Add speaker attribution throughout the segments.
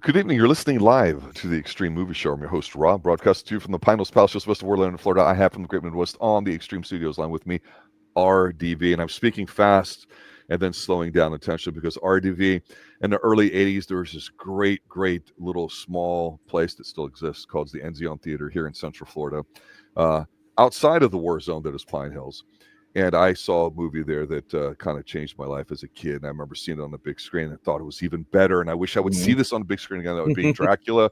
Speaker 1: Good evening. You're listening live to the Extreme Movie Show. I'm your host, Rob, broadcasting to you from the Pine Hills Palace, just west of Orlando, Florida. I have from the Great Midwest on the Extreme Studios line with me, RDV. And I'm speaking fast and then slowing down intentionally because RDV, in the early 80s, there was this great little small place that still exists called the Enzion Theater here in Central Florida, outside of the war zone that is Pine Hills. And I saw a movie there that kind of changed my life as a kid. And I remember seeing it on the big screen and thought it was even better. And I wish I would see this on the big screen again. That would be Dracula,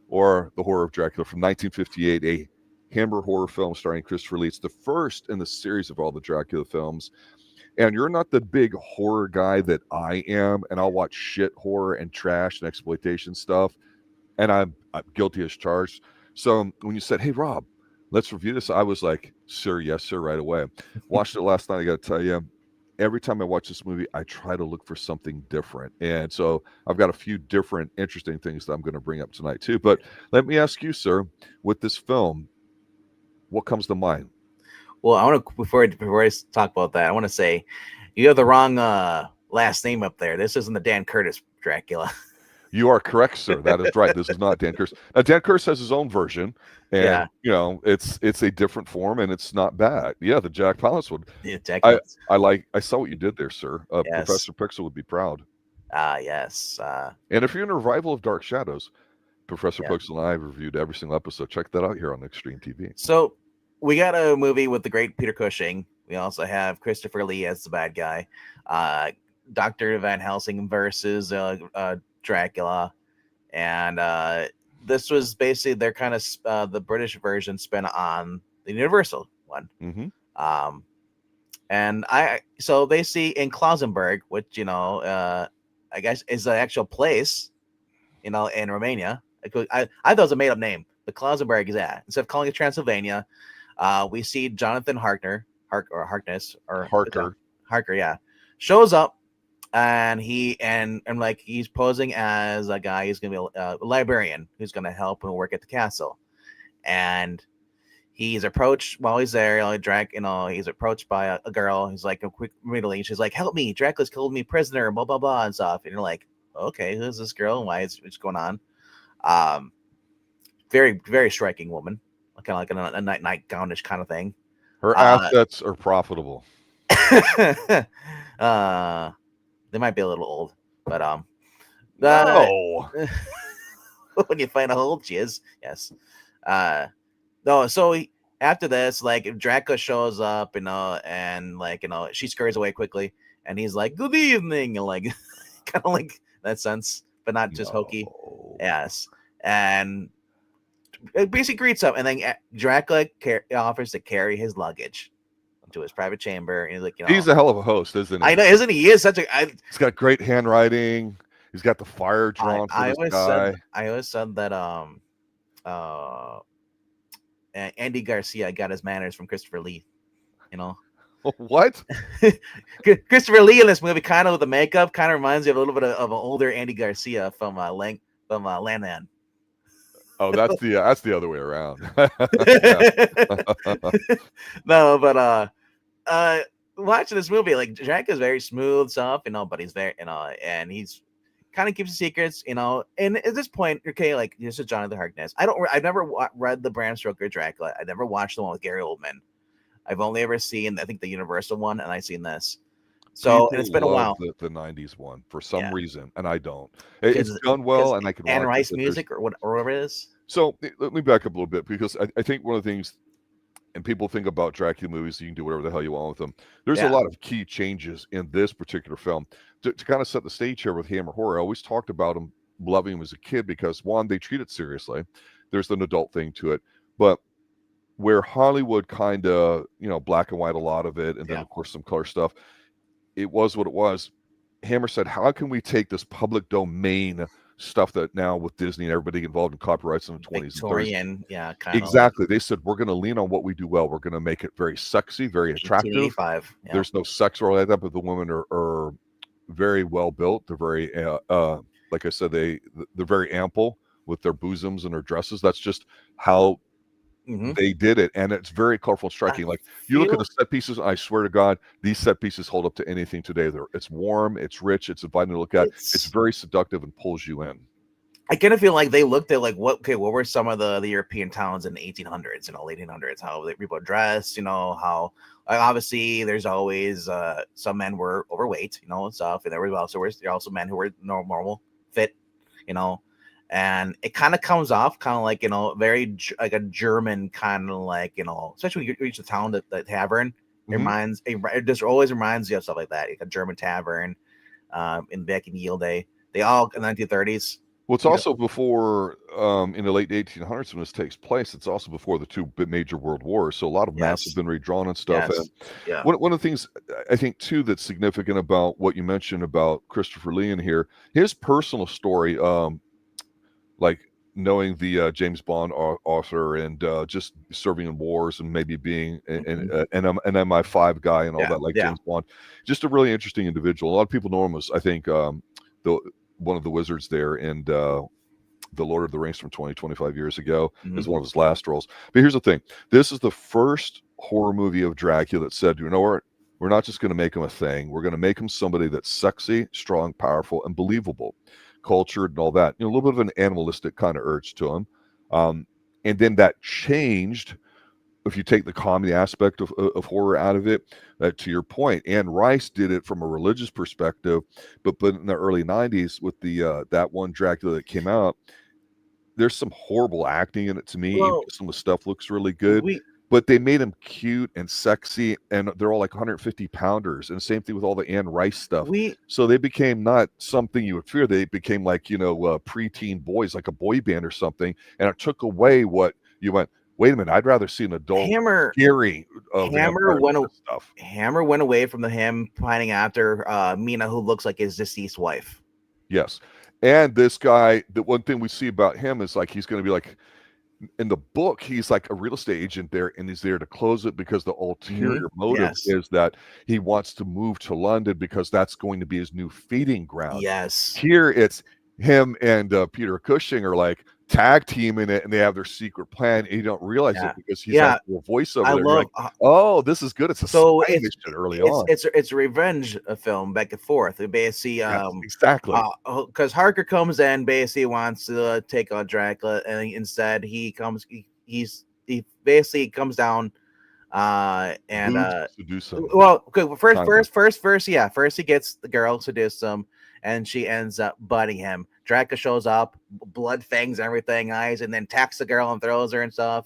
Speaker 1: or The Horror of Dracula from 1958, a Hammer horror film starring Christopher Lee. It's the first in the series of all the Dracula films. And you're not the big horror guy that I am. And I'll watch shit horror and trash and exploitation stuff. And I'm guilty as charged. So when you said, hey, Rob, let's review this, I was like, sir, yes, sir, right away. Watched it last night. I got to tell you, every time I watch this movie, I try to look for something different. And so I've got a few different interesting things that I'm going to bring up tonight too. But let me ask you, sir, with this film, what comes to mind?
Speaker 2: Well, I want to, before I talk about that, I want to say you have the wrong last name up there. This isn't the Dan Curtis Dracula.
Speaker 1: You are correct, sir. That is right. This is not Dan Curtis. Dan Curtis has his own version, and you know it's a different form, and it's not bad. Yeah, the Jack Palance one.
Speaker 2: Yeah, Jack
Speaker 1: I saw what you did there, sir.
Speaker 2: Yes.
Speaker 1: Professor Pixel would be proud.
Speaker 2: Yes.
Speaker 1: And if you're in a revival of Dark Shadows, Professor Pixel and I have reviewed every single episode. Check that out here on Extreme TV.
Speaker 2: So we got a movie with the great Peter Cushing. We also have Christopher Lee as the bad guy. Dr. Van Helsing versus Dracula, and this was basically their kind of the British version spin on the Universal one. And so they see in Klausenberg, which I guess is the actual place, in Romania. I thought it was a made up name, but Klausenberg is that. Instead of calling it Transylvania, we see Jonathan Harker, shows up. And he's posing as a guy who's gonna be a librarian who's gonna help and work at the castle. And he's approached while he's there. He's approached by a girl. He's like a quick middle age. She's like, "Help me! Dracula's killed me prisoner." Blah blah blah and stuff. And you're like, "Okay, who's this girl? And what's going on?" Very very striking woman, kind of like a nightgownish kind of thing.
Speaker 1: Her assets are profitable.
Speaker 2: They might be a little old, but
Speaker 1: no.
Speaker 2: When you find how old she is, yes. No. So after this, if Dracula shows up, and she scurries away quickly, and he's like, "Good evening," and kind of like that sense, but not just hokey. Yes, and it basically greets up, and then Dracula offers to carry his luggage to his private chamber, and he's like,
Speaker 1: he's a hell of a host, isn't he?
Speaker 2: I know, isn't he? He is such a.
Speaker 1: He's got great handwriting. He's got the fire drawn for this guy.
Speaker 2: I always said that Andy Garcia got his manners from Christopher Lee.
Speaker 1: What?
Speaker 2: Christopher Lee in this movie, kind of with the makeup, kind of reminds you of a little bit of an older Andy Garcia from Landman.
Speaker 1: Oh, that's the other way around.
Speaker 2: No, but watching this movie, Dracula's very smooth stuff, but he's very, and he's kind of keeps the secrets, and at this point, okay, this is Jonathan Harkness. I've never read the Bram Stoker Dracula. I never watched the one with Gary Oldman. I've only ever seen, I think, the Universal one, and I've seen this. So and it's been a while.
Speaker 1: The 90s one for some reason, and I don't. It's done well, and I can watch
Speaker 2: Anne Rice music or whatever it is.
Speaker 1: So let me back up a little bit, because I think one of the things, and people think about Dracula movies, you can do whatever the hell you want with them. There's a lot of key changes in this particular film to kind of set the stage here with Hammer Horror. I always talked about him, loving him as a kid, because one, they treat it seriously. There's an adult thing to it, but where Hollywood kind of, black and white a lot of it, and then of course some color stuff. It was what it was. Hammer said, how can we take this public domain stuff that now with Disney and everybody involved in copyrights in the 20s
Speaker 2: Victorian,
Speaker 1: and 30s. Exactly. They said, we're going to lean on what we do well. We're going to make it very sexy, very attractive. There's no sex or like that, but the women are very well built. They're very, like I said, they're very ample with their bosoms and their dresses. That's just how they did it, and it's very colorful and striking. You look at the set pieces, I swear to God, these set pieces hold up to anything today. It's warm, it's rich, it's inviting to look at. It's very seductive and pulls you in.
Speaker 2: I kind of feel like they looked at like what were some of the European towns in the 1800s, late 1800s, how people dressed, how obviously there's always some men were overweight, and stuff, and there were also men who were normal fit, you know, and it kind of comes off kind of like very like a German kind of like especially when you reach the town, the tavern. It just always reminds you of stuff like that, like a German tavern, in back in Yield Day. They all in the 1930s.
Speaker 1: Well, it's also before, in the late 1800s when this takes place, it's also before the two major world wars. So a lot of maps have been redrawn and stuff.
Speaker 2: Yes.
Speaker 1: And
Speaker 2: Yeah.
Speaker 1: one of the things I think, too, that's significant about what you mentioned about Christopher Lee in here, his personal story, like knowing the James Bond author and just serving in wars and maybe being an MI5 guy and all that, like James Bond, just a really interesting individual. A lot of people know him as, I think, one of the wizards there and the Lord of the Rings from 25 years ago is one of his last roles. But here's the thing. This is the first horror movie of Dracula that said, you know what? We're not just going to make him a thing. We're going to make him somebody that's sexy, strong, powerful, and believable, cultured and all that. A little bit of an animalistic kind of urge to him. And then that changed if you take the comedy aspect of horror out of it. To your point, Anne Rice did it from a religious perspective, but in the early 90s with the that one Dracula that came out, there's some horrible acting in it to me.
Speaker 2: Well,
Speaker 1: some of the stuff looks really good, but they made him cute and sexy, and they're all like 150 pounders. And same thing with all the Anne Rice stuff. So they became not something you would fear. They became like, preteen boys, like a boy band or something. And it took away what you went, wait a minute, I'd rather see an adult scary stuff.
Speaker 2: Hammer went away from him pining after Mina, who looks like his deceased wife.
Speaker 1: Yes. And this guy, the one thing we see about him is like he's going to be like, in the book, he's like a real estate agent there, and he's there to close it because the ulterior motive is that he wants to move to London because that's going to be his new feeding ground.
Speaker 2: Yes.
Speaker 1: Here it's him and Peter Cushing are like tag teaming it, and they have their secret plan, and you don't realize it because he's like a voiceover.
Speaker 2: I love,
Speaker 1: like, oh, this is good. It's a
Speaker 2: so it's a revenge film back and forth. Basically,
Speaker 1: exactly,
Speaker 2: because Harker comes in, basically wants to take on Dracula, and instead he basically comes down and
Speaker 1: seduce him.
Speaker 2: Well, okay, first he gets the girl, seduce him, and she ends up butting him. Dracula shows up, blood fangs everything, eyes, and then attacks the girl and throws her and stuff,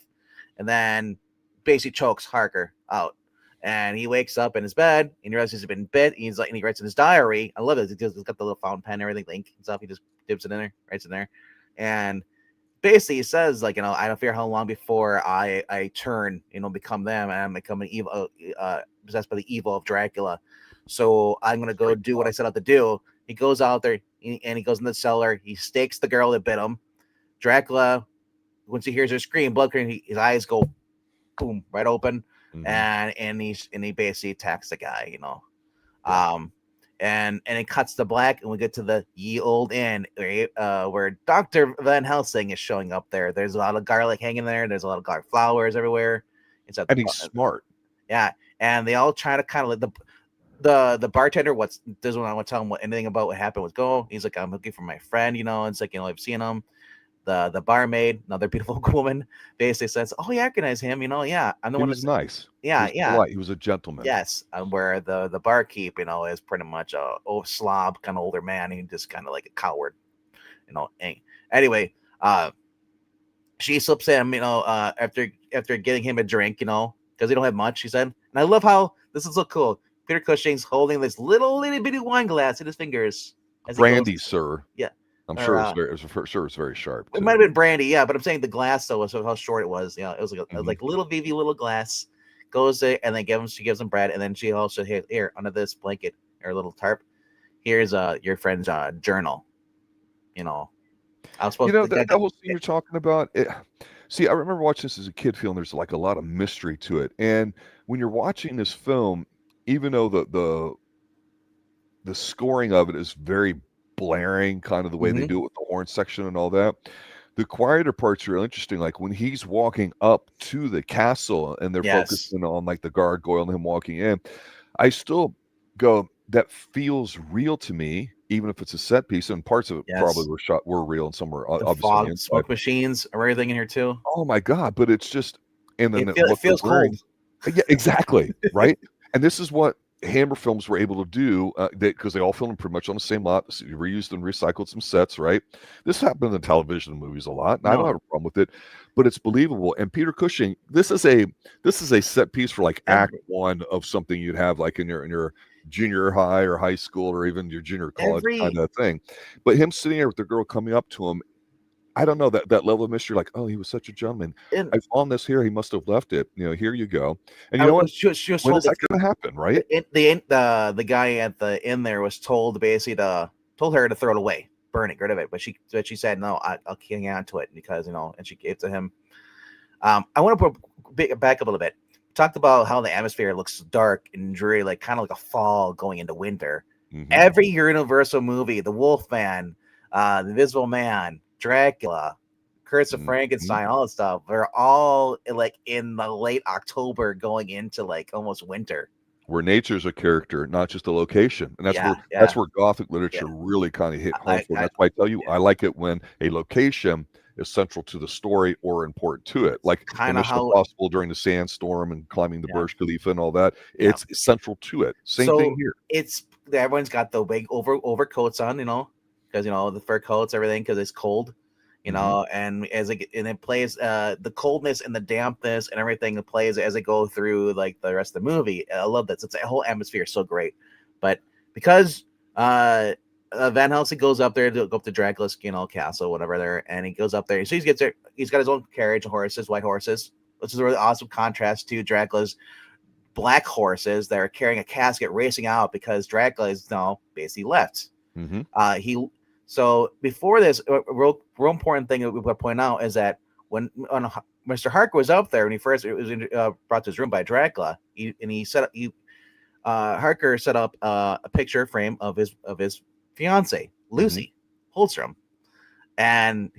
Speaker 2: and then basically chokes Harker out. And he wakes up in his bed and he realizes he's been bit. And he writes in his diary. I love it. He's got the little fountain pen and everything, ink and stuff. He just dips it in there, writes in there, and basically he says like, I don't fear how long before I turn, become them, and I'm becoming evil, possessed by the evil of Dracula. So I'm gonna go do what I set out to do. He goes out there and he goes in the cellar. He stakes the girl that bit him. Dracula, once he hears her scream, blood, his eyes go boom right open, and he basically attacks the guy. And it cuts to black, and we get to the ye old inn, where Dr. Van Helsing is showing up there. There's a lot of garlic hanging there. There's a lot of garlic flowers everywhere.
Speaker 1: And he's smart.
Speaker 2: Yeah, and they all try to kind of the bartender doesn't want to tell him anything about what happened with Go. He's like, I'm looking for my friend, it's like, I've seen him. The barmaid, another beautiful woman, basically says, "Oh, you recognize him? Yeah, I'm the one."
Speaker 1: He was nice.
Speaker 2: Yeah,
Speaker 1: he was a gentleman.
Speaker 2: Yes, where the barkeep, is pretty much a slob, kind of older man. He just kind of like a coward, Anyway, she slips him, after getting him a drink, because they don't have much. She said, and I love how this is so cool. Peter Cushing's holding this little bitty wine glass in his fingers.
Speaker 1: Brandy, sir.
Speaker 2: Yeah.
Speaker 1: I'm sure it's very sharp.
Speaker 2: It might have been brandy, yeah, but I'm saying the glass though, so how short it was. Yeah, it was like little VV little glass. Goes there and then she gives him bread, and then she also here under this blanket or little tarp. Here's your friend's journal. I was supposed to
Speaker 1: that whole scene you're talking about. See, I remember watching this as a kid, feeling there's like a lot of mystery to it, and when you're watching this film, even though the scoring of it is very blaring, kind of the way they do it with the horn section and all that, the quieter parts are real interesting. Like when he's walking up to the castle and they're focusing on like the gargoyle and him walking in, I still go, that feels real to me, even if it's a set piece, and parts of it
Speaker 2: Yes.
Speaker 1: probably were real, and some were
Speaker 2: The
Speaker 1: obviously on the
Speaker 2: fog,
Speaker 1: inside.
Speaker 2: smoke machines, and everything in here too.
Speaker 1: Oh my god! But it's just, and then
Speaker 2: It feels cold.
Speaker 1: Yeah, exactly. Right. And this is what Hammer Films were able to do, because they all filmed pretty much on the same lot, so you reused and recycled some sets, right? This happened in television and movies a lot, and I don't have a problem with it, but it's believable. And Peter Cushing, this is a set piece for like Act One of something you'd have like in your junior high or high school or even your junior college kind of thing. But him sitting there with the girl coming up to him, I don't know, that level of mystery, like, oh, he was such a gentleman. I found this here. He must have left it. Here you go. And you know what?
Speaker 2: She was
Speaker 1: When
Speaker 2: told
Speaker 1: is that going to happen, right?
Speaker 2: The guy at the inn there was told basically told her to throw it away, burn it, get rid of it. But she said no, I'll hang on to it because and she gave it to him. I want to back up a little bit. Talked about how the atmosphere looks dark and dreary, like kind of like a fall going into winter. Mm-hmm. Every Universal movie, The Wolfman, The Invisible Man, Dracula, Curse of Frankenstein, all that stuff, they're all like in the late October going into like almost winter.
Speaker 1: Where nature's a character, not just a location. And that's where Gothic literature really kind of hit home for. That's why I tell you, I like it when a location is central to the story or important to it. Like Mission Impossible during the sandstorm and climbing the Burj Khalifa and all that. It's central to it. Same thing here.
Speaker 2: Everyone's got the big overcoats on, because the fur coats, everything, because it's cold, and it plays the coldness and the dampness and everything. It plays as it go through like the rest of the movie. I love this. It's a whole atmosphere is so great, but because Van Helsing goes up there to go up to Dracula's castle, whatever there, and he goes up there. So he gets there. He's got his own carriage of horses, white horses, which is a really awesome contrast to Dracula's black horses that are carrying a casket racing out because Dracula is now basically left. Mm-hmm. So before this, a real important thing that we want to point out is that when Mr. Harker was up there, when he first was brought to his room by Dracula, Harker set up a picture frame of his fiance Lucy Holstrom, and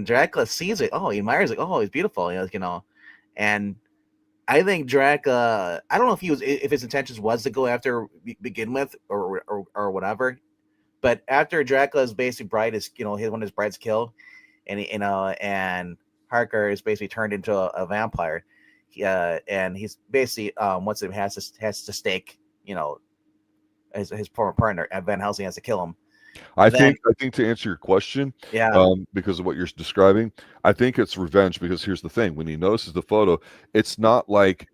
Speaker 2: Dracula sees it. Oh, he admires it. Oh, he's beautiful. And I think Dracula. I don't know if his intentions was to go after begin with or whatever. But after Dracula's basic bride is, one of his brides killed, and Harker is basically turned into a vampire, and he's basically has to stake, his former partner, Van Helsing has to kill him.
Speaker 1: I think to answer your question, because of what you're describing, I think it's revenge. Because here's the thing: when he notices the photo, it's not like.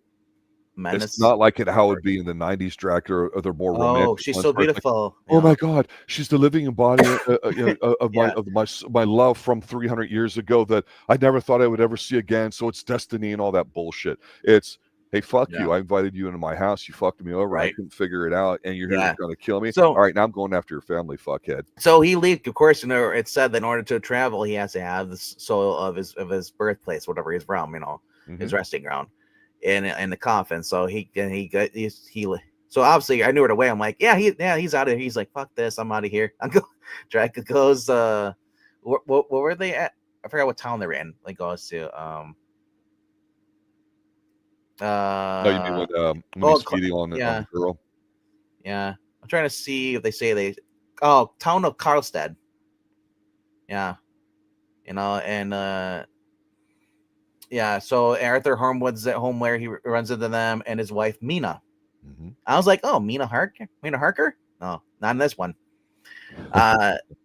Speaker 1: Menace. It's not like how it would be in the 90s Dracula or the more romantic.
Speaker 2: Oh, she's so beautiful.
Speaker 1: Like, oh my God, she's the living embodiment of my love from 300 years ago that I never thought I would ever see again. So it's destiny and all that bullshit. It's, hey, fuck you. I invited you into my house. You fucked me over. I couldn't figure it out. And you're here trying to kill me. So, all right, now I'm going after your family, fuckhead.
Speaker 2: So he leaves, of course, it's said that in order to travel, he has to have the soil of his birthplace, whatever he's from, his resting ground. In the coffin, so so obviously I knew right away. I'm like, he's out of here. He's like, fuck this, I'm out of here. Dracula goes. What were they at? I forgot what town they're in. Like goes to
Speaker 1: no, you mean when he's feeding on the girl?
Speaker 2: Yeah, I'm trying to see if they say town of Karlstad. Yeah, and. Yeah, so Arthur Holmwood's at home where he runs into them and his wife Mina. Mm-hmm. I was like, oh, Mina Harker? No, not in this one.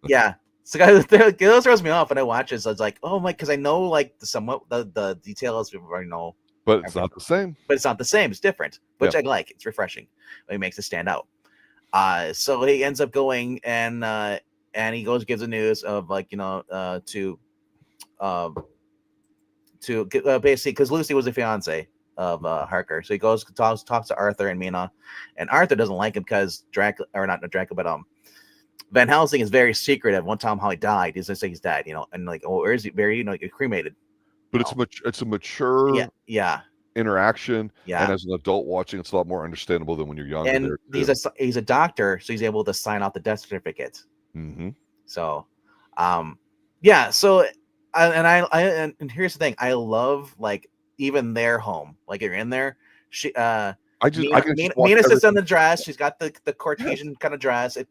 Speaker 2: Yeah. So those throws me off when I watch it. So it's like, oh my, because I know like the details I know.
Speaker 1: But it's not the same.
Speaker 2: But it's not the same. It's different, which I like. It's refreshing. It makes it stand out. So he ends up going and he gives the news of like, to basically because Lucy was a fiance of Harker, so he goes talks to Arthur and Mina, and Arthur doesn't like him because Dracula, but Van Helsing is very secretive. One time how he died, he's gonna say he's dead, and like, oh, where is he buried? Cremated.
Speaker 1: But it's a mature interaction, and as an adult watching, it's a lot more understandable than when you're younger.
Speaker 2: And he's a doctor, so he's able to sign out the death certificate.
Speaker 1: Mm-hmm.
Speaker 2: So, so. And here's the thing, I love like even their home, like you're in there. Mina sits on the dress. She's got the Caucasian kind of dress. It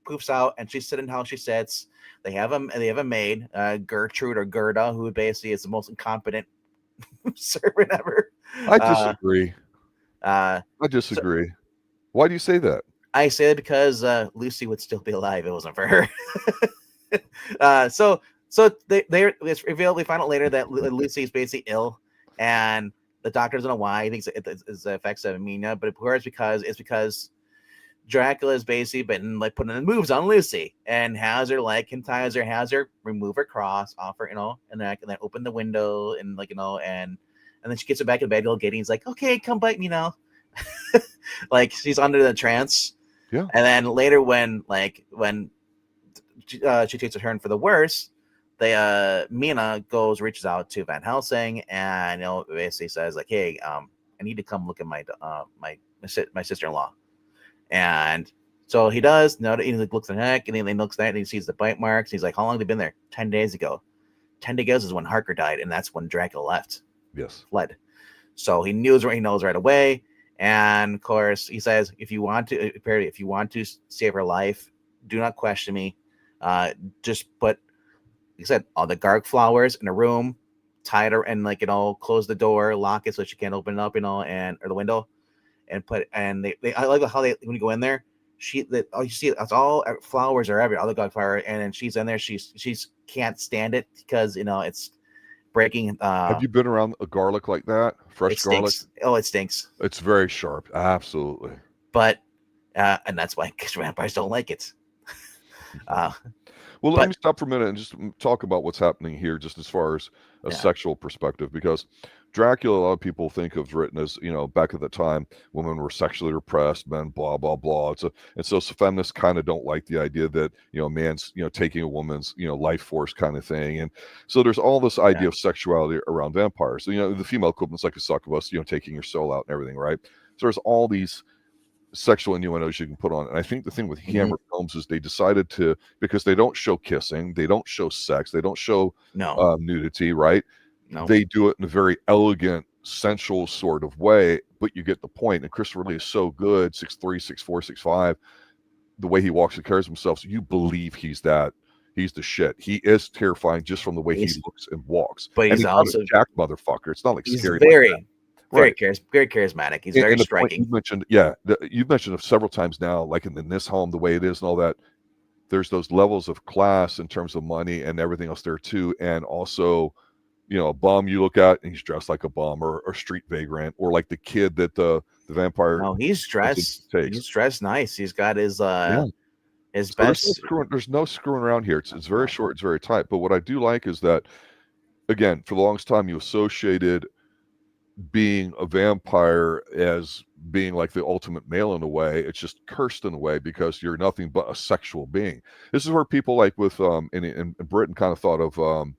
Speaker 2: poofs out, and she's sitting how she sits. They have a maid, Gertrude or Gerda, who basically is the most incompetent servant ever.
Speaker 1: I disagree.
Speaker 2: Uh,
Speaker 1: I disagree. Why do you say that?
Speaker 2: I say that because Lucy would still be alive if it wasn't for her. So it's revealed. We find out later that Lucy is basically ill, and the doctor doesn't know why. He thinks it's the effects of Mina, but of course it's because Dracula has basically been like putting the moves on Lucy and has her like hypnotize her, has her remove her cross off her, and then open the window and and then she gets her back in bed. Little Gideon's like, okay, come bite me now. Like she's under the trance.
Speaker 1: Yeah.
Speaker 2: And then later when she takes a turn for the worse, Mina reaches out to Van Helsing and basically says like, hey, I need to come look at my sister-in-law. And so he does. He looks at the neck and he looks at it and he sees the bite marks. He's like, how long have they been there? 10 days ago. 10 days is when Harker died, and that's when Dracula left.
Speaker 1: Yes.
Speaker 2: Fled. So he knows right away. And of course, he says, if you want to save her life, do not question me. Just put, like I said, all the garg flowers in a room, tie her and close the door, lock it so she can't open it up, or the window. And I like how when you go in there, you see it's all flowers are everywhere, all the garlic flower, and then she's in there. She's can't stand it because it's breaking.
Speaker 1: Have you been around a garlic like that? Fresh garlic?
Speaker 2: Oh, it stinks.
Speaker 1: It's very sharp. Absolutely.
Speaker 2: But and that's why vampires don't like it.
Speaker 1: Well, let me stop for a minute and just talk about what's happening here, just as far as a sexual perspective, because Dracula, a lot of people think of written as, back at the time, women were sexually repressed, men, blah, blah, blah. And so feminists kind of don't like the idea that, a man's, taking a woman's, life force kind of thing. And so there's all this idea of sexuality around vampires. So, the female equivalent's like a succubus, taking your soul out and everything, right? So there's all these sexual innuendos you can put on. And I think the thing with Hammer films is they decided to, because they don't show kissing, they don't show sex, they don't show nudity, right? No. They do it in a very elegant, sensual sort of way, but you get the point. And Christopher Lee is so good, 6'3", 6'4", 6'5", the way he walks and carries himself, so you believe he's the shit. He is terrifying just from the way he looks and walks.
Speaker 2: But he's also
Speaker 1: a jack motherfucker. It's not like
Speaker 2: he's
Speaker 1: scary.
Speaker 2: Very charismatic. He's very striking.
Speaker 1: You mentioned, you've mentioned it several times now, like in this home, the way it is and all that. There's those levels of class in terms of money and everything else there too, and also, a bum you look at and he's dressed like a bum, or a street vagrant, or like the kid that the vampire.
Speaker 2: No, he's dressed. He's dressed nice. He's got his his best.
Speaker 1: There's no screwing around here. It's very short. It's very tight. But what I do like is that, again, for the longest time, you associated being a vampire as being like the ultimate male in a way. It's just cursed in a way because you're nothing but a sexual being. This is where people like with in Britain kind of thought of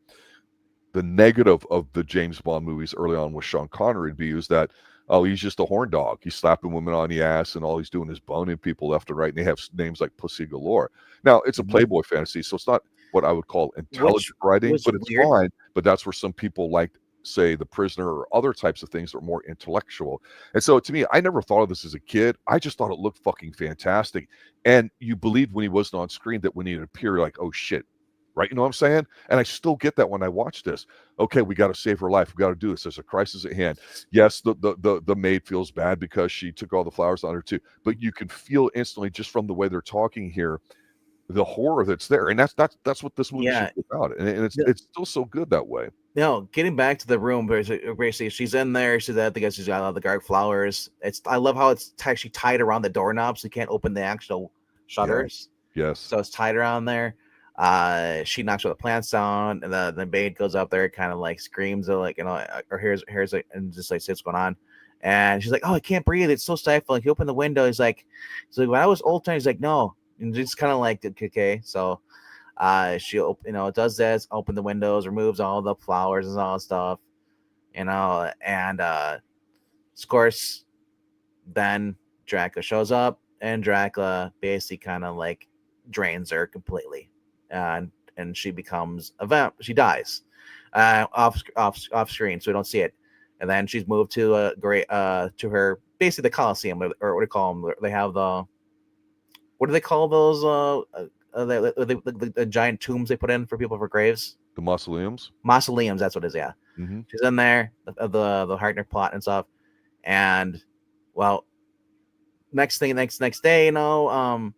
Speaker 1: the negative of the James Bond movies early on with Sean Connery to be used that, oh, he's just a horn dog. He's slapping women on the ass and all he's doing is boning people left and right. And they have names like Pussy Galore. Now, it's a Playboy fantasy, so it's not what I would call intelligent writing, but it's weird. Fine. But that's where some people like, say, The Prisoner or other types of things that are more intellectual. And so to me, I never thought of this as a kid. I just thought it looked fucking fantastic. And you believed when he wasn't on screen that when he'd appear, you're like, oh shit. Right? You know what I'm saying? And I still get that when I watch this. Okay, we got to save her life. We got to do this. There's a crisis at hand. Yes, the maid feels bad because she took all the flowers on her too. But you can feel instantly just from the way they're talking here, the horror that's there. And that's what this movie is about. And it's still so good that way.
Speaker 2: No, getting back to the room, basically she's in there. She's at she's got all the garlic flowers. I love how it's actually tied around the doorknob so you can't open the actual shutters.
Speaker 1: Yes.
Speaker 2: So it's tied around there. She knocks all the plants down, and the maid goes up there, kind of like screams, or here's and just like, see what's going on. And she's like, "Oh, I can't breathe. It's so stifling." He opened the window. He's like, when I was old time, he's like, "No," and just kind of like, okay. So, she does this, open the windows, removes all the flowers and all that stuff, and of course, then Dracula shows up, and Dracula basically kind of like drains her completely. And she becomes a vamp. She dies off screen, so we don't see it. And then she's moved to to her basically the Coliseum, or what do you call them? They have what do they call those? The giant tombs they put in for people for graves.
Speaker 1: The mausoleums.
Speaker 2: Mausoleums. That's what it is. Yeah,
Speaker 1: Mm-hmm.
Speaker 2: she's in there. The Harker plot and stuff. And well, next day, the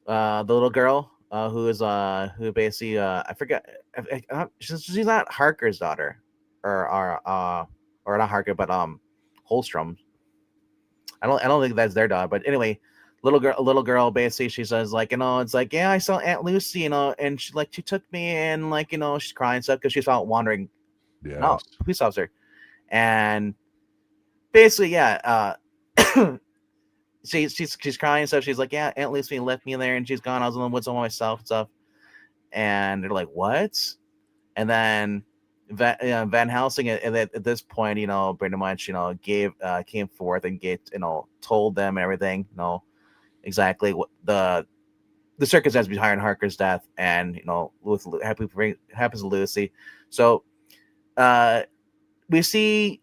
Speaker 2: little girl who basically I forget, she's not Harker's daughter, or not Harker, but Holstrom. I don't think that's their daughter, but anyway, little girl basically, she says like, it's like, yeah, I saw Aunt Lucy, and she took me, and she's crying and stuff because she's out wandering.
Speaker 1: Yeah.
Speaker 2: No, police officer, and basically, yeah, she's crying and stuff. She's like, yeah, Aunt Lucy left me in there, and she's gone. I was in the woods all myself and stuff. And they're like, what? And then Van Helsing at this point, pretty much, came forth and told them everything, exactly what the circumstances behind Harker's death, and with happens to Lucy. So we see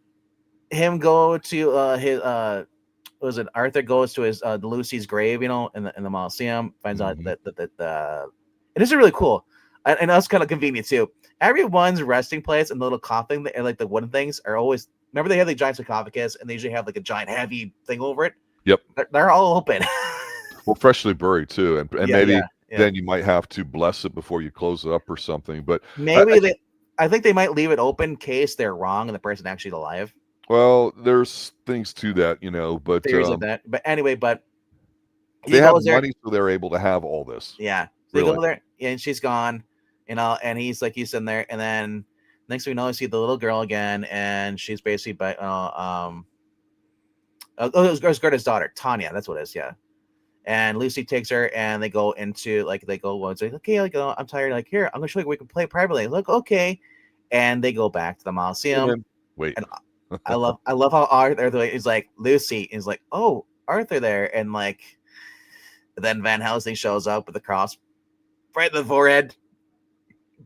Speaker 2: him go to his was it Arthur goes to his Lucy's grave, in the Mausoleum, finds out that it is really cool, and that's kind of convenient too. Everyone's resting place and the little coffin and like the wooden things are always, remember they have the giant sarcophagus and they usually have like a giant heavy thing over it.
Speaker 1: Yep,
Speaker 2: they're all open.
Speaker 1: Well, freshly buried too, and
Speaker 2: Yeah,
Speaker 1: maybe
Speaker 2: yeah.
Speaker 1: then you might have to bless it before you close it up or something. But
Speaker 2: maybe I think they might leave it open in case they're wrong and the person actually alive.
Speaker 1: Well, there's things to that, but
Speaker 2: Theories like that. But anyway,
Speaker 1: they have money, so they're able to have all this.
Speaker 2: Yeah, they go there, and she's gone, and he's in there, and then next thing we know, we see the little girl again, and she's basically it was Gerda's daughter, Tania. That's what it is. Yeah. And Lucy takes her, and they go into okay, I'm tired. Like, here, I'm gonna show you we can play privately. Look, okay, and they go back to the Mausoleum.
Speaker 1: Wait,
Speaker 2: and I love how Arthur is like, Lucy is like, oh, Arthur there, and then Van Helsing shows up with the cross right in the forehead,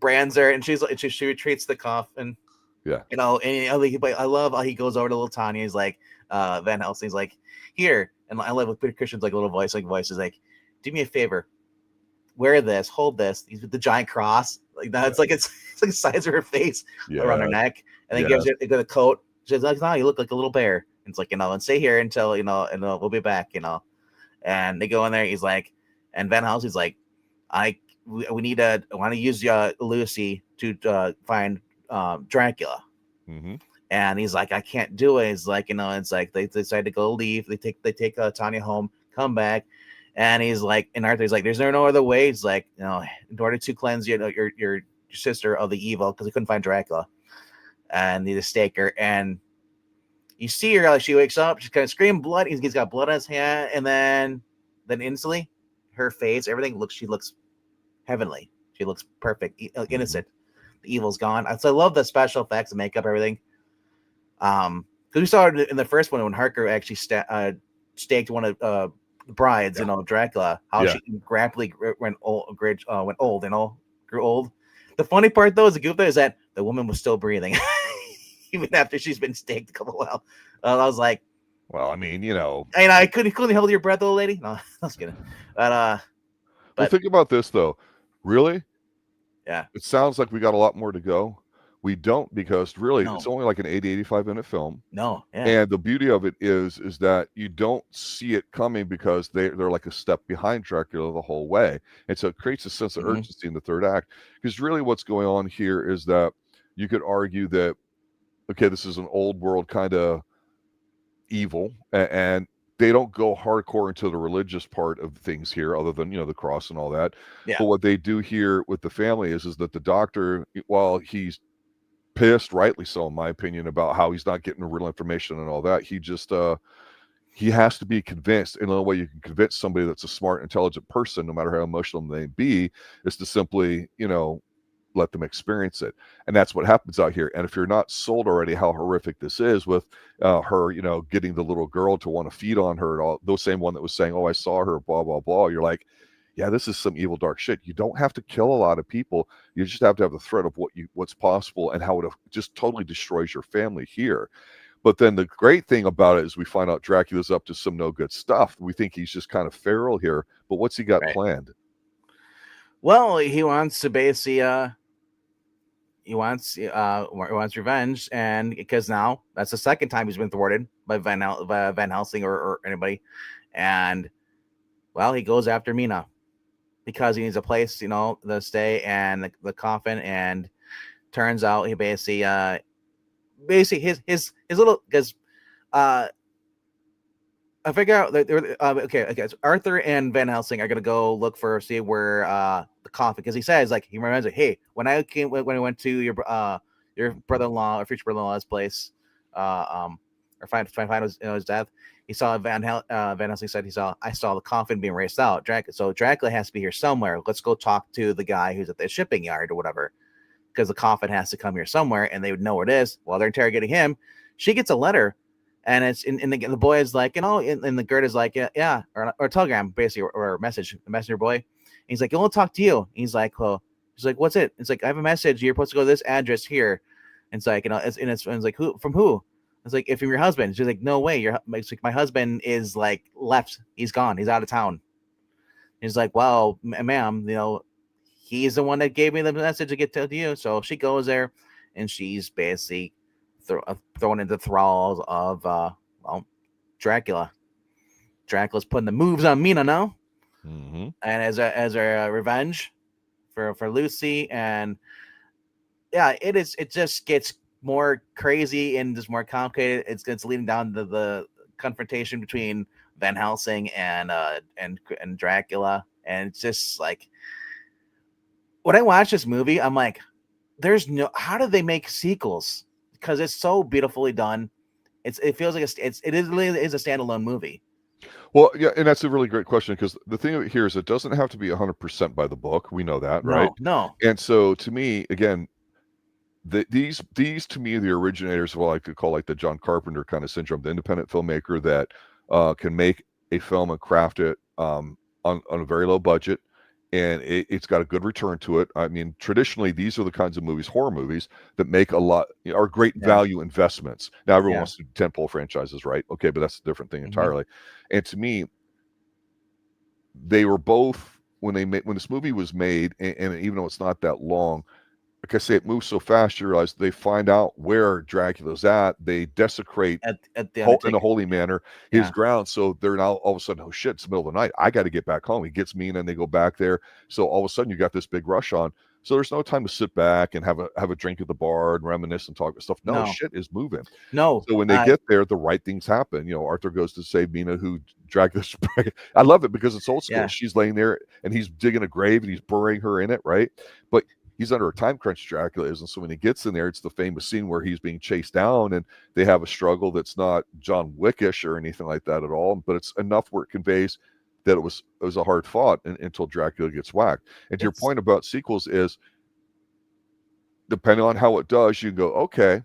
Speaker 2: brands her, and she retreats the coffin.
Speaker 1: Yeah,
Speaker 2: and I love how he goes over to little Tanya. He's like, Van Helsing's like, here. And I love with Peter Cushing's little voice is like, do me a favor, wear this, hold this. He's with the giant cross, that. It's like the size of her face around her neck, and then gives her the coat. She's like, no, you look like a little bear. And it's like, and stay here until and we'll be back, And they go in there. He's like, and Van Helsing's like, I want to use Lucy to find Dracula.
Speaker 1: Mm-hmm.
Speaker 2: And he's like, I can't do it. He's like, it's like they decide to go leave. They take Tanya home, come back, and he's like, and Arthur's like, there's no other way. He's like, in order to cleanse your sister of the evil, because he couldn't find Dracula, and they just stake her. And you see her, she wakes up, she's kind of screaming blood. He's got blood on his hand, and then instantly, her face, everything she looks heavenly. She looks perfect, innocent. The evil's gone. So I love the special effects and makeup, everything. Because we saw it in the first one when Harker actually staked one of the brides, Dracula, how she rapidly went old, grew old. The funny part though is that the woman was still breathing even after she's been staked a couple while. I was like,
Speaker 1: well, I mean,
Speaker 2: I couldn't hold your breath, old lady. No, I was kidding. But
Speaker 1: think about this though. Really?
Speaker 2: Yeah.
Speaker 1: It sounds like we got a lot more to go. We don't, because really it's only like an 85 minute film.
Speaker 2: No, yeah.
Speaker 1: And the beauty of it is that you don't see it coming, because they're like a step behind Dracula the whole way. And so it creates a sense of urgency in the third act. Because really what's going on here is that you could argue that, okay, this is an old world kind of evil, and they don't go hardcore into the religious part of things here, other than the cross and all that.
Speaker 2: Yeah.
Speaker 1: But what they do here with the family is that the doctor, while he's pissed, rightly so in my opinion, about how he's not getting the real information and all that, he just he has to be convinced. And the only way you can convince somebody that's a smart, intelligent person, no matter how emotional they be, is to simply let them experience it. And that's what happens out here. And if you're not sold already how horrific this is, with her getting the little girl to want to feed on her, and all those same one that was saying, oh, I saw her, blah blah blah, you're like, yeah, this is some evil, dark shit. You don't have to kill a lot of people. You just have to have the threat of what's possible, and how it just totally destroys your family here. But then the great thing about it is we find out Dracula's up to some no good stuff. We think he's just kind of feral here, but what's he got
Speaker 2: Right.
Speaker 1: planned?
Speaker 2: Well, he wants to basically he wants revenge, and because now that's the second time he's been thwarted by Van Helsing or anybody, and well, he goes after Mina because he needs a place, to stay, and the coffin, and turns out he basically his little, because I figure out that okay, so Arthur and Van Helsing are gonna go look for, see where the coffin, because he says, like, he reminds it, hey, when I went to your brother-in-law or future brother-in-law's place, or find his death, he saw Van Helsing said I saw the coffin being raced out. Dracula has to be here somewhere. Let's go talk to the guy who's at the shipping yard or whatever, because the coffin has to come here somewhere, and they would know where it is. While they're interrogating him, she gets a letter. And it's in the boy is like, and the Gerda's like, yeah, or a telegram, basically, or a message, the messenger boy. And he's like, I want to talk to you. And he's like, well, he's like, what's it? It's like, I have a message. You're supposed to go to this address here. And it's like, it's like, who, from who? It's like, if from your husband. She's like, no way. It's like, my husband is like left. He's gone. He's out of town. He's like, well, ma'am, he's the one that gave me the message to get to you. So she goes there, and she's basically thrown into thralls of Dracula. Dracula's putting the moves on Mina now, and as a revenge for Lucy, and yeah, it just gets more crazy and just more complicated. It's leading down to the confrontation between Van Helsing and Dracula, and it's just like, when I watch this movie, I'm like, how do they make sequels? Because it's so beautifully done. It feels like it really is a standalone movie.
Speaker 1: Well, yeah, and that's a really great question, because the thing here is it doesn't have to be 100% by the book. We know that, right?
Speaker 2: No.
Speaker 1: And so, to me, again, these to me are the originators of what I could call like the John Carpenter kind of syndrome, the independent filmmaker that can make a film and craft it on a very low budget, and it's got a good return to it. I mean, traditionally, these are the kinds of movies, horror movies, that make a lot, are great value investments. Now, everyone wants to do tentpole franchises, right? Okay, but that's a different thing entirely. And to me, they were both, when this movie was made, and even though it's not that long, like I say, it moves so fast, you realize they find out where Dracula's at. They desecrate
Speaker 2: at the
Speaker 1: in a holy manner his ground. So they're now all of a sudden, oh shit, it's the middle of the night. I got to get back home. He gets Mina, and they go back there. So all of a sudden, you got this big rush on. So there's no time to sit back and have a drink at the bar and reminisce and talk about stuff. No, shit is moving.
Speaker 2: No.
Speaker 1: So when they get there, the right things happen. Arthur goes to save Mina, who Dracula's. I love it because it's old school. Yeah. She's laying there, and he's digging a grave, and he's burying her in it, right? But he's under a time crunch, Dracula is, and so when he gets in there, it's the famous scene where he's being chased down, and they have a struggle that's not John Wickish or anything like that at all, but it's enough where it conveys that it was a hard fought until Dracula gets whacked. And to your point about sequels is, depending on how it does, you can go, okay,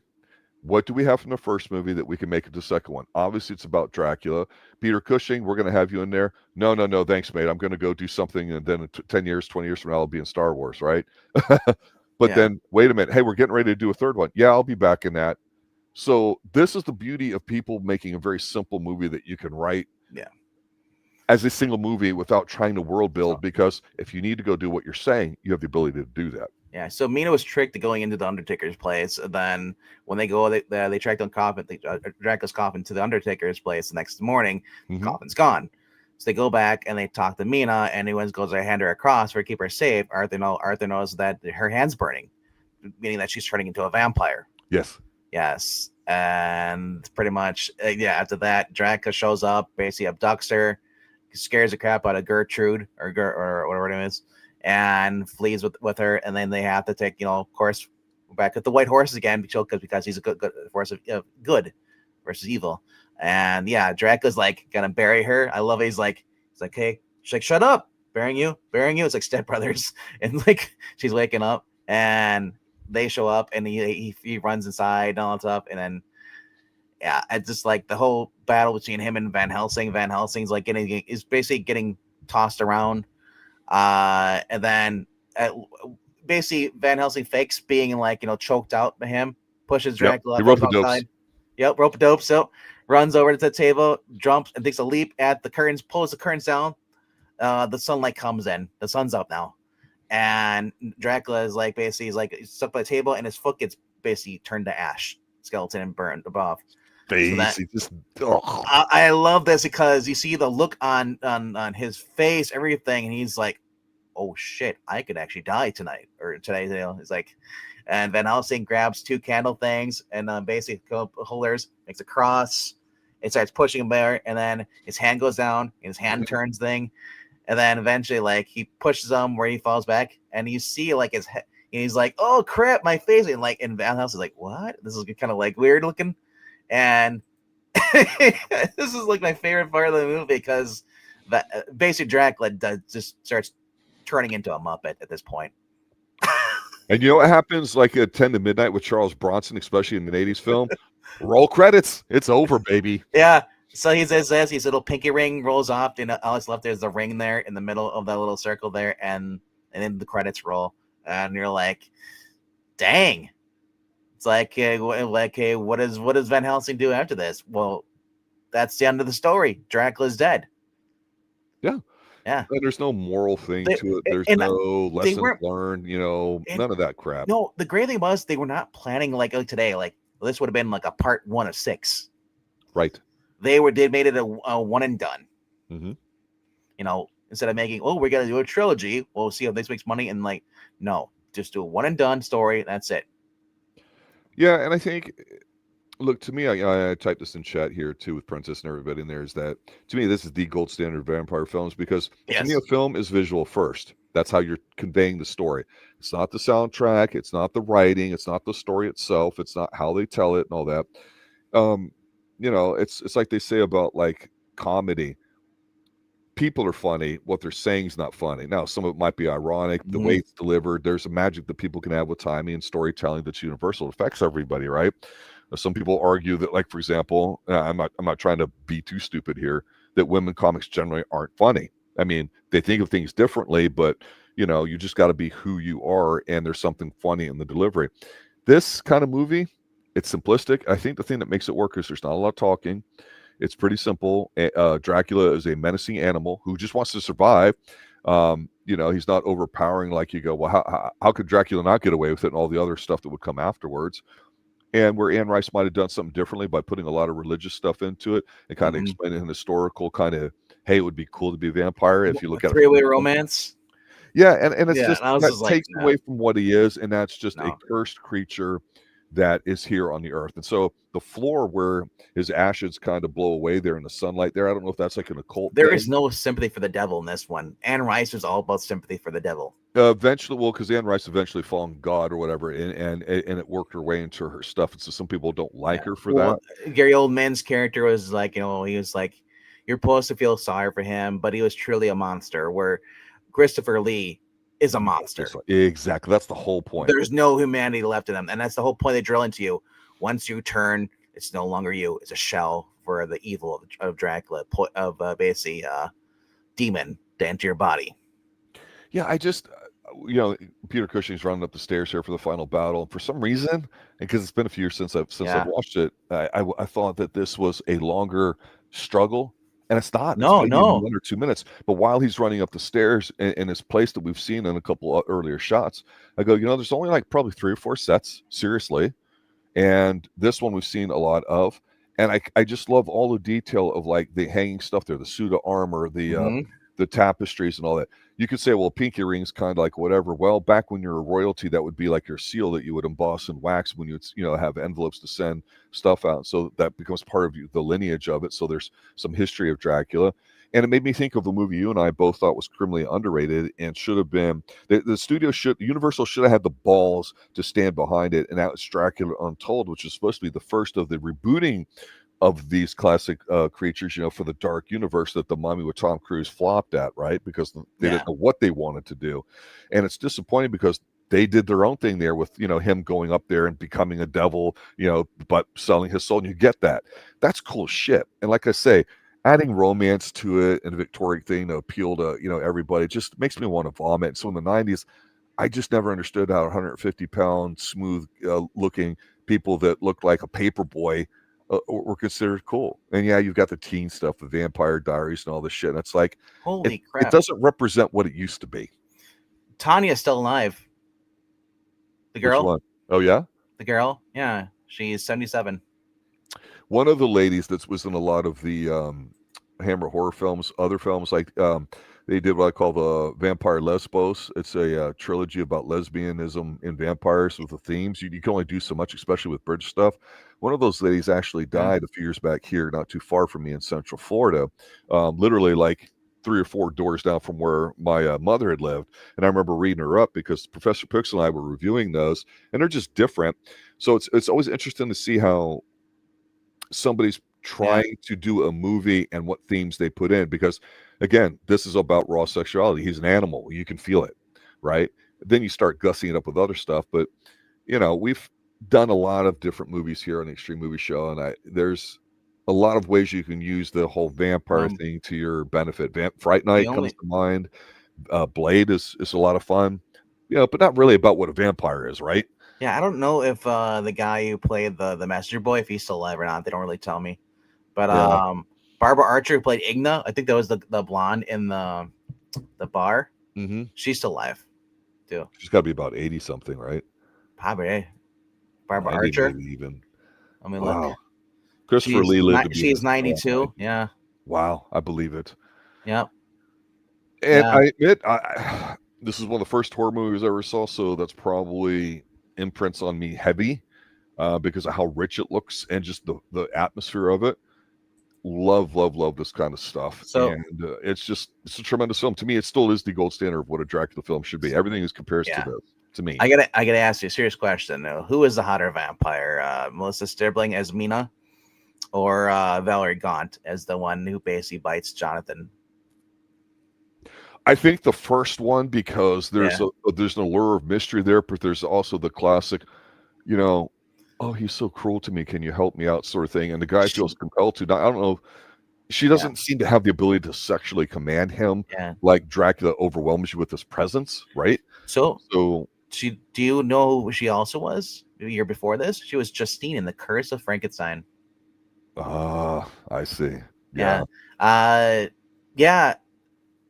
Speaker 1: what do we have from the first movie that we can make it the second one? Obviously, it's about Dracula. Peter Cushing, we're going to have you in there. No, thanks, mate. I'm going to go do something, and then 10 years, 20 years from now, I'll be in Star Wars, right? But then, wait a minute. Hey, we're getting ready to do a third one. Yeah, I'll be back in that. So this is the beauty of people making a very simple movie that you can write as a single movie without trying to world build, because if you need to go do what you're saying, you have the ability to do that.
Speaker 2: Yeah, so Mina was tricked to going into the Undertaker's place. And then when they go, they track down Dracula's coffin to the Undertaker's place the next morning. Coffin's gone. So they go back and they talk to Mina, and he goes to hand her a cross for keep her safe. Arthur knows that her hand's burning, meaning that she's turning into a vampire. Yes. And pretty much, after that, Dracula shows up, basically abducts her, scares the crap out of Gertrude or whatever her name is, and flees with her. And then they have to take, of course, back at the white horse again, because he's a good force of good versus evil. And Dracula's like gonna bury her. I love it. He's like, hey, she's like, shut up, burying you. It's like Step Brothers, and like she's waking up, and they show up, and he runs inside and all that stuff, and then it's just like the whole battle between him and Van Helsing. Van Helsing's like is basically getting tossed around, and then basically Van Helsing fakes being like choked out by him, pushes Dracula.
Speaker 1: He wrote the notes.
Speaker 2: Yep, rope dope. So runs over to the table, jumps and takes a leap at the curtains, pulls the curtains down. The sunlight comes in. The sun's up now. And Dracula is like basically he's like stuck by the table and his foot gets basically turned to ash, skeleton and burned above.
Speaker 1: Face,
Speaker 2: So that,
Speaker 1: he just
Speaker 2: I love this because you see the look on his face, everything, and he's like, "Oh shit, I could actually die tonight or today." You know, it's like, and Van Helsing grabs two candle things and basically holders, makes a cross, and starts pushing him there, and then his hand goes down, and his hand turns thing, and then eventually like he pushes him where he falls back, and you see like his head. He's like, "Oh crap, my face!" And like, and Van Helsing's like, "What? This is kind of like weird looking." And this is like my favorite part of the movie because basic Dracula just starts turning into a Muppet at this point.
Speaker 1: And you know what happens like at 10 to midnight with Charles Bronson, especially in an 80s film? Roll credits. It's over, baby.
Speaker 2: Yeah. So he says this, his little pinky ring rolls off, and all that's left there's the ring there in the middle of that little circle there, and then the credits roll, and you're like, dang. It's like, what does Van Helsing do after this? Well, that's the end of the story. Dracula's dead.
Speaker 1: Yeah.
Speaker 2: Yeah.
Speaker 1: And there's no moral thing to it. There's no lessons learned, none of that crap.
Speaker 2: No, the great thing was they were not planning like today. Like this would have been like a part 1 of 6.
Speaker 1: Right.
Speaker 2: They made it a one and done.
Speaker 1: Mm-hmm.
Speaker 2: Instead of making, we're gonna do a trilogy. We'll see if this makes money. And like, no, just do a one and done story. That's it.
Speaker 1: Yeah, and I think, look, to me, I typed this in chat here too with Princess and everybody in there, is that to me this is the gold standard of vampire films because to me a film is visual first. That's how you're conveying the story. It's not the soundtrack, it's not the writing, it's not the story itself, it's not how they tell it and all that. It's like they say about like comedy. People are funny. What they're saying is not funny. Now, some of it might be ironic. The way it's delivered, there's a magic that people can have with timing and storytelling that's universal. It affects everybody, right? Some people argue that, like, for example, I'm not trying to be too stupid here, that women comics generally aren't funny. I mean, they think of things differently, but you just got to be who you are, and there's something funny in the delivery. This kind of movie, it's simplistic. I think the thing that makes it work is there's not a lot of talking. It's pretty simple. Dracula is a menacing animal who just wants to survive. He's not overpowering like you go, well, how could Dracula not get away with it and all the other stuff that would come afterwards? And where Anne Rice might have done something differently by putting a lot of religious stuff into it and kind of explaining an historical kind of, hey, it would be cool to be a vampire if you look at it.
Speaker 2: Three-way romance.
Speaker 1: Yeah, and it's that takes away from what he is, and that's just a cursed creature that is here on the earth. And so the floor where his ashes kind of blow away there in the sunlight there, I don't know if that's like an occult
Speaker 2: There
Speaker 1: thing.
Speaker 2: is no sympathy for the devil in this one. Anne Rice was all about sympathy for the devil.
Speaker 1: Eventually, because Anne Rice eventually fallen God or whatever, and it worked her way into her stuff. And so some people don't like her for that.
Speaker 2: Gary Oldman's character was like, he was like, you're supposed to feel sorry for him, but he was truly a monster, where Christopher Lee is a monster.
Speaker 1: Exactly. That's the whole point.
Speaker 2: There's no humanity left in them. And that's the whole point they drill into you. Once you turn, it's no longer you. It's a shell for the evil of Dracula, of basically demon to enter your body.
Speaker 1: Yeah, I just, Peter Cushing's running up the stairs here for the final battle. And for some reason, because it's been a few years since I've watched it, I thought that this was a longer struggle. And it's not.
Speaker 2: No.
Speaker 1: 1 or 2 minutes. But while he's running up the stairs in his place that we've seen in a couple of earlier shots, I go, there's only like probably 3 or 4 sets, seriously. And this one we've seen a lot of. And I just love all the detail of like the hanging stuff there, the suit of armor, the tapestries and all that. You could say, well, pinky rings kind of like whatever. Well, back when you're a royalty, that would be like your seal that you would emboss and wax when you would, have envelopes to send stuff out. So that becomes part of the lineage of it. So there's some history of Dracula. And it made me think of the movie you and I both thought was criminally underrated and should have been, Universal should have had the balls to stand behind it. And that was Dracula Untold, which is supposed to be the first of the rebooting of these classic creatures, for the dark universe that the Mummy with Tom Cruise flopped at, right? Because they didn't know what they wanted to do. And it's disappointing because they did their own thing there with, him going up there and becoming a devil, but selling his soul. And you get that. That's cool shit. And like I say, adding romance to it and a Victorian thing to appeal to, everybody just makes me want to vomit. So in the 90s, I just never understood how 150-pound, smooth looking people that looked like a paper boy were considered cool. And yeah, you've got the teen stuff, the Vampire Diaries, and all this shit. And it's like
Speaker 2: Holy
Speaker 1: it
Speaker 2: crap!
Speaker 1: doesn't represent what it used to be.
Speaker 2: Tania's still alive. The
Speaker 1: Which
Speaker 2: girl.
Speaker 1: one? Oh yeah,
Speaker 2: The girl. Yeah, she's 77.
Speaker 1: one of the ladies that was in a lot of the Hammer horror films, other films like they did what I call the Vampire Lesbos. It's a trilogy about lesbianism and vampires with the themes. You can only do so much, especially with British stuff. One of those ladies actually died a few years back here, not too far from me in Central Florida, literally like 3 or 4 doors down from where my mother had lived. And I remember reading her up because Professor Pixel and I were reviewing those, and they're just different. So it's always interesting to see how somebody's trying to do a movie and what themes they put in, because again, this is about raw sexuality. He's an animal, you can feel it, right? Then you start gussing it up with other stuff. But we've done a lot of different movies here on the Extreme Movie Show, and there's a lot of ways you can use the whole vampire thing to your benefit. Fright Night comes to mind. Blade is a lot of fun, but not really about what a vampire is, right?
Speaker 2: Yeah, I don't know if the guy who played the messenger boy, if he's still alive or not. They don't really tell me. But Barbara Archer, who played Igna, I think that was the blonde in the bar.
Speaker 1: Mm-hmm.
Speaker 2: She's still alive, too.
Speaker 1: She's got to be about 80 something, right?
Speaker 2: Probably. Barbara Archer.
Speaker 1: Even.
Speaker 2: Let me look.
Speaker 1: Christopher Lee lived to be.
Speaker 2: She's 92. Yeah.
Speaker 1: Wow, I believe it.
Speaker 2: Yep.
Speaker 1: And I admit, this is one of the first horror movies I ever saw, so that's probably imprints on me heavy because of how rich it looks and just the atmosphere of it. Love this kind of stuff.
Speaker 2: So,
Speaker 1: and it's a tremendous film. To me, it still is the gold standard of what a Dracula film should be. Everything is compares to this. To me,
Speaker 2: I gotta ask you a serious question though. Who is the hotter vampire? Melissa Stribling as Mina, or Valerie Gaunt as the one who basically bites Jonathan?
Speaker 1: I think the first one, because there's an allure of mystery there, but there's also the classic, oh, he's so cruel to me, can you help me out, sort of thing. And the guy feels compelled to. Now, I don't know. She doesn't seem to have the ability to sexually command him like Dracula overwhelms you with his presence, right?
Speaker 2: So do you know who she also was a year before this? She was Justine in The Curse of Frankenstein.
Speaker 1: I see.
Speaker 2: Yeah.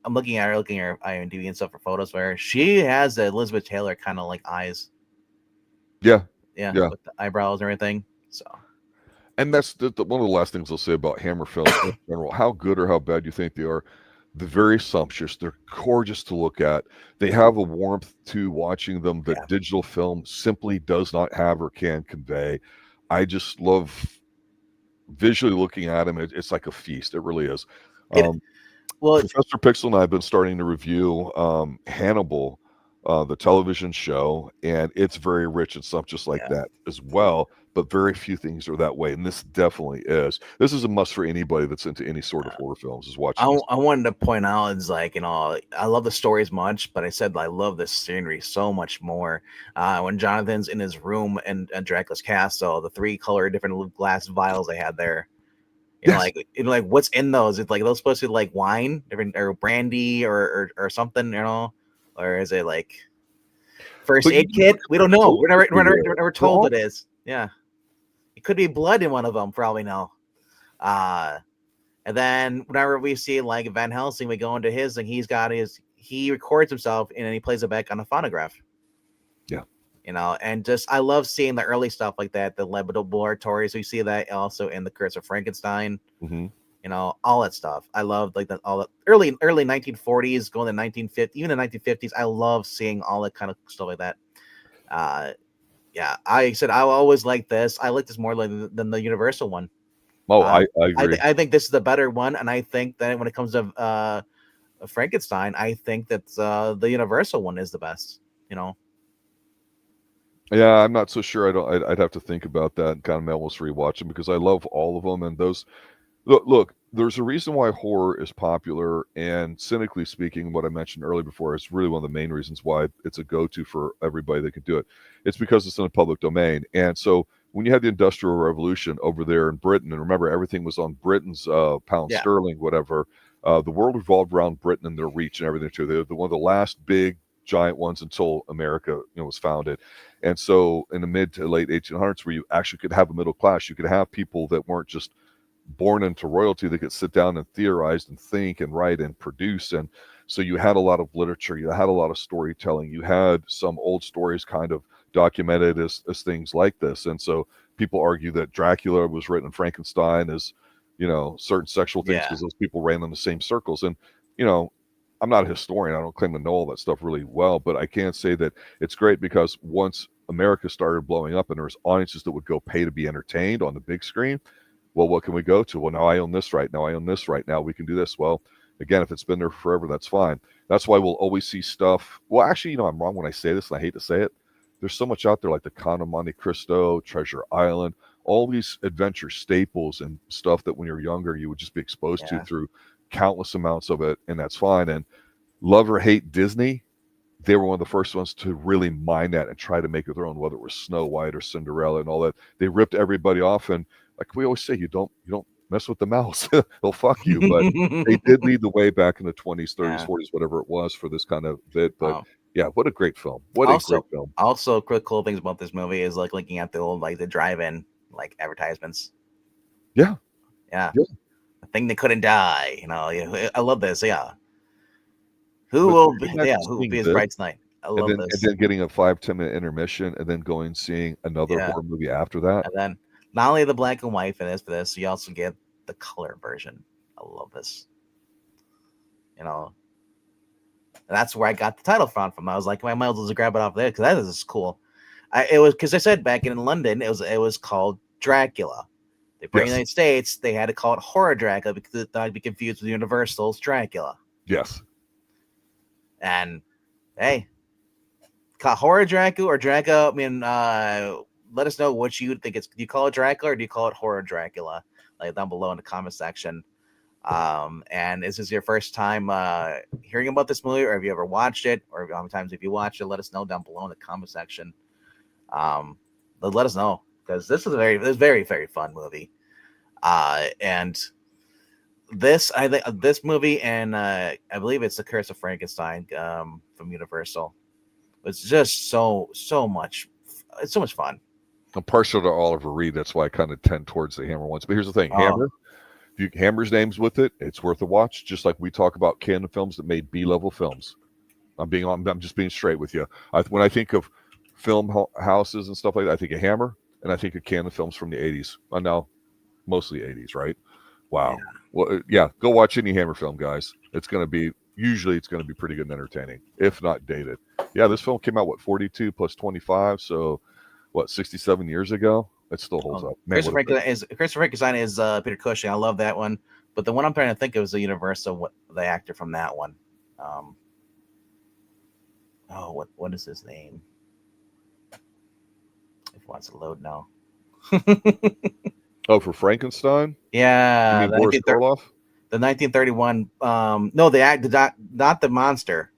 Speaker 2: I'm looking at her IMDb and stuff for photos where she has the Elizabeth Taylor kind of like eyes.
Speaker 1: Yeah.
Speaker 2: With the eyebrows and everything. So, and
Speaker 1: that's one of the last things I'll say about Hammer films in general. How good or how bad you think they are, they're very sumptuous. They're gorgeous to look at. They have a warmth to watching them that digital film simply does not have or can convey. I just love visually looking at them. It's like a feast. It really is. Professor Pixel and I have been starting to review Hannibal, the television show, and it's very rich and sumptuous like that as well, but very few things are that way, and this definitely is. This is a must for anybody that's into any sort of horror films is watching
Speaker 2: I wanted to point out, it's like, I love the stories much, but I said I love the scenery so much more. When Jonathan's in his room in Dracula's castle, the 3 color different glass vials they had there. Like what's in those? It's like those supposed to be like wine or brandy or something, or is it like first aid kit? We don't know. We're never told it is. Yeah, it could be blood in one of them. Probably no. And then whenever we see like Van Helsing, we go into his and he records himself and he plays it back on a phonograph.
Speaker 1: Yeah.
Speaker 2: And just I love seeing the early stuff like that, the laboratories. We see that also in The Curse of Frankenstein.
Speaker 1: Mm-hmm.
Speaker 2: All that stuff. I love like all the early 1940s, going to 1950s, even the 1950s. I love seeing all that kind of stuff like that. I said I always like this. I like this more than the Universal one.
Speaker 1: Oh, I agree.
Speaker 2: I think this is the better one, and I think that when it comes to Frankenstein, I think that the Universal one is the best.
Speaker 1: Yeah, I'm not so sure. I'd have to think about that and kind of almost rewatch them because I love all of them. And those, look, there's a reason why horror is popular. And cynically speaking, what I mentioned earlier before is really one of the main reasons why it's a go-to for everybody that can do it. It's because it's in the public domain. And so when you had the Industrial Revolution over there in Britain, and remember everything was on Britain's pound sterling, whatever, the world revolved around Britain and their reach and everything too. They're one of the last big giant ones until America was founded. And so in the mid to late 1800s, where you actually could have a middle class, you could have people that weren't just born into royalty, that could sit down and theorize and think and write and produce. And so you had a lot of literature, you had a lot of storytelling, you had some old stories kind of documented as things like this. And so people argue that Dracula was written, Frankenstein as, certain sexual things, because those people ran in the same circles. And, I'm not a historian. I don't claim to know all that stuff really well, but I can say that it's great because once America started blowing up and there was audiences that would go pay to be entertained on the big screen, well, what can we go to? Well, now I own this right. Now I own this right. Now we can do this. Well, again, if it's been there forever, that's fine. That's why we'll always see stuff. Well, actually, I'm wrong when I say this, and I hate to say it. There's so much out there like the Count of Monte Cristo, Treasure Island, all these adventure staples and stuff that when you're younger, you would just be exposed to through countless amounts of it, and that's fine. And love or hate Disney, they were one of the first ones to really mine that and try to make it their own, whether it was Snow White or Cinderella and all that. They ripped everybody off, and like we always say, you don't mess with the mouse. They'll fuck you. But they did lead the way back in the 20s, 30s, 40s, whatever it was, for this kind of bit. But yeah, what a great film. What a great film.
Speaker 2: Also, cool things about this movie is like looking at the old, like the drive-in like advertisements.
Speaker 1: Yeah.
Speaker 2: The thing that couldn't die. I love this. Yeah. Who will be his bride's night? I love this.
Speaker 1: And then getting a 5-10 minute intermission, and then going and seeing another horror movie after that.
Speaker 2: And then not only the black and white for this, you also get the color version. I love this. And that's where I got the title from. I was like, I might as well just grab it off there because that is cool. It was because I said back in London, it was called Dracula. They bring the United States, they had to call it Horror Dracula because it thought it'd be confused with Universal's Dracula.
Speaker 1: Yes.
Speaker 2: And hey, call Horror Dracula or Dracula. I mean, let us know what you think it's. Do you call it Dracula or do you call it Horror Dracula? Like down below in the comment section. And is this your first time hearing about this movie, or have you ever watched it, or how many times have you watched it? Let us know down below in the comment section. Let us know, because this is a very, very fun movie. And this movie, and I believe it's The Curse of Frankenstein from Universal. It's just so much. It's so much fun.
Speaker 1: I'm partial to Oliver Reed. That's why I kind of tend towards the Hammer ones. But here's the thing, Hammer. If Hammer's name's with it, it's worth a watch. Just like we talk about canon films that made B-level films. I'm just being straight with you. When I think of film houses and stuff like that, I think of Hammer, and I think of canon films from the 80s. Now, mostly 80s, right? Wow. Yeah. Well, yeah, go watch any Hammer film, guys. Usually it's going to be pretty good and entertaining, if not dated. Yeah, this film came out, 42 plus 25, so 67 years ago? It still holds up.
Speaker 2: Christopher Frankenstein is Peter Cushing. I love that one. But the one I'm trying to think of is the Universal, the actor from that one. What is his name? If it wants to load now.
Speaker 1: Oh, for Frankenstein?
Speaker 2: Yeah.
Speaker 1: You mean Boris Karloff?
Speaker 2: The 1931. No, not the monster.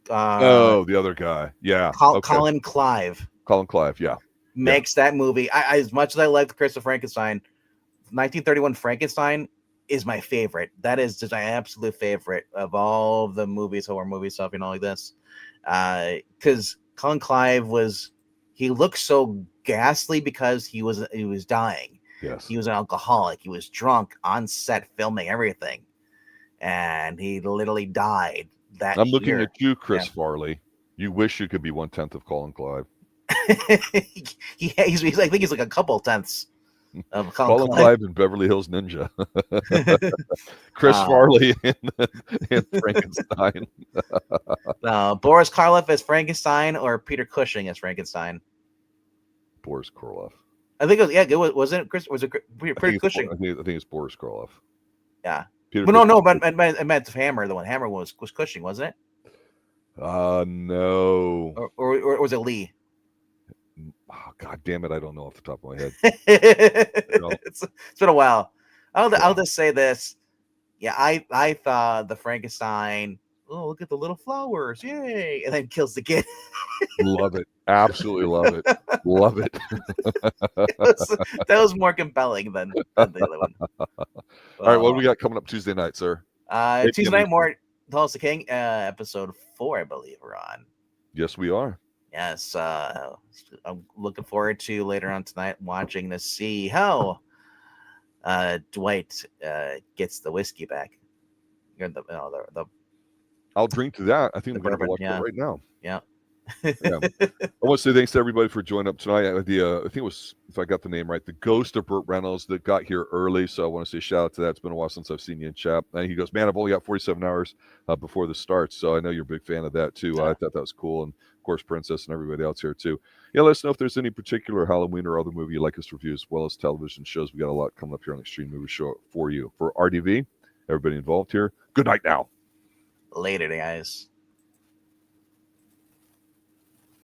Speaker 1: The other guy. Yeah.
Speaker 2: Colin Clive.
Speaker 1: Colin Clive, yeah.
Speaker 2: Makes that movie. As much as I like The Curse of Frankenstein, 1931 Frankenstein is my favorite. That is just my absolute favorite of all the movies, horror movie stuff, like this. Because Colin Clive he looked so ghastly because he was dying.
Speaker 1: Yes.
Speaker 2: He was an alcoholic. He was drunk on set filming everything. And he literally died that year.
Speaker 1: I'm looking at you, Chris Farley. You wish you could be 1/10 of Colin Clive.
Speaker 2: I think he's like a couple tenths of
Speaker 1: Colin Clive in Beverly Hills Ninja. Chris Farley in Frankenstein.
Speaker 2: Boris Karloff as Frankenstein or Peter Cushing as Frankenstein?
Speaker 1: Boris Karloff.
Speaker 2: I think it was. Wasn't Chris? Was it Peter Cushing?
Speaker 1: I think it's Boris Karloff.
Speaker 2: Yeah. But I meant Hammer. The one Hammer was Cushing, wasn't it?
Speaker 1: No.
Speaker 2: Or was it Lee?
Speaker 1: Oh, God damn it! I don't know off the top of my head.
Speaker 2: It's been a while. I'll just say this. Yeah, I thought the Frankenstein. Oh, look at the little flowers! Yay! And then kills the kid.
Speaker 1: Love it. Absolutely love it. Love it.
Speaker 2: That was more compelling than the other one.
Speaker 1: All right, what do we got coming up Tuesday night, sir?
Speaker 2: Tuesday night, more Tell Us the King, episode 4, I believe we're on.
Speaker 1: Yes, we are.
Speaker 2: Yes, I'm looking forward to later on tonight watching to see how Dwight gets the whiskey back.
Speaker 1: I'll drink to that. I think
Speaker 2: The
Speaker 1: I'm going to go
Speaker 2: bourbon.
Speaker 1: watch that
Speaker 2: Yeah,
Speaker 1: right now.
Speaker 2: yeah.
Speaker 1: Yeah. I want to say thanks to everybody for joining up tonight. I think it was, if I got the name right, the ghost of Burt Reynolds that got here early. So I want to say shout out to that. It's been a while since I've seen you in chat. And he goes, man, I've only got 47 hours before this starts. So I know you're a big fan of that too. I thought that was cool. And of course, Princess and everybody else here too. Yeah, let us know if there's any particular Halloween or other movie you'd like us to review, as well as television shows. We got a lot coming up here on the Extreme Movie Show for you. For RDV, everybody involved here, good night now.
Speaker 2: Later, guys.